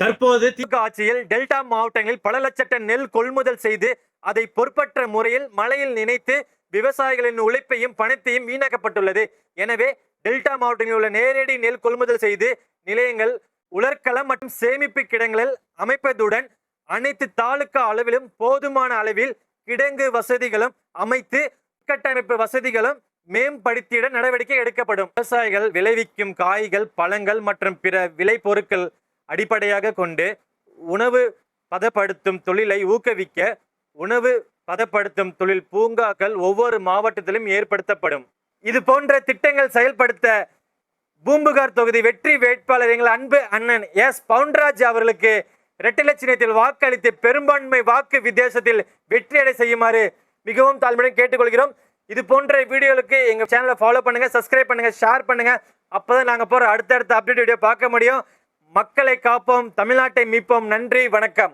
தற்போது திமுக ஆட்சியில் டெல்டா மாவட்டங்களில் பல லட்சம் டன் நெல் கொள்முதல் செய்து அதை பொறுப்பற்ற முறையில் மழையில் நினைத்து விவசாயிகளின் உழைப்பையும் பணத்தையும் வீணாக்கப்பட்டுள்ளது. எனவே டெல்டா மாவட்டங்களில் உள்ள நேரடி நெல் கொள்முதல் செய்து நிலையங்கள், உலர்களம் மற்றும் சேமிப்பு கிடங்குகள் அமைப்பதுடன் அனைத்து தாலுகா அளவிலும் போதுமான அளவில் கிடங்கு வசதிகளும் அமைத்து உட்கட்டமைப்பு வசதிகளும் மேம்படுத்திட நடவடிக்கை எடுக்கப்படும். விவசாயிகள் விளைவிக்கும் காய்கள், பழங்கள் மற்றும் பிற விளைபொருட்கள் அடிப்படையாக கொண்டு உணவு பதப்படுத்தும் தொழிலை ஊக்குவிக்க உணவு பதப்படுத்தும் தொழில் பூங்காக்கள் ஒவ்வொரு மாவட்டத்திலும் ஏற்படுத்தப்படும். இது போன்ற திட்டங்கள் செயல்படுத்த பூம்புகார் தொகுதி வெற்றி வேட்பாளர் எங்கள் அன்பு அண்ணன் எஸ் பவுன்ராஜ் அவர்களுக்கு இரட்டை சின்னத்தில் வாக்களித்து பெரும்பான்மை வாக்கு வித்தியாசத்தில் வெற்றியடை செய்யுமாறு மிகவும் தாழ்மையுடன் கேட்டுக்கொள்கிறோம். இது போன்ற வீடியோகளுக்கு எங்க சேனலை ஃபாலோ பண்ணுங்க, சப்ஸ்கிரைப் பண்ணுங்க, ஷேர் பண்ணுங்க. அப்பதான் நாங்க போற அடுத்தடுத்த அப்டேட் வீடியோ பார்க்க முடியும். மக்களை காப்போம், தமிழ்நாட்டை மீட்போம். நன்றி, வணக்கம்.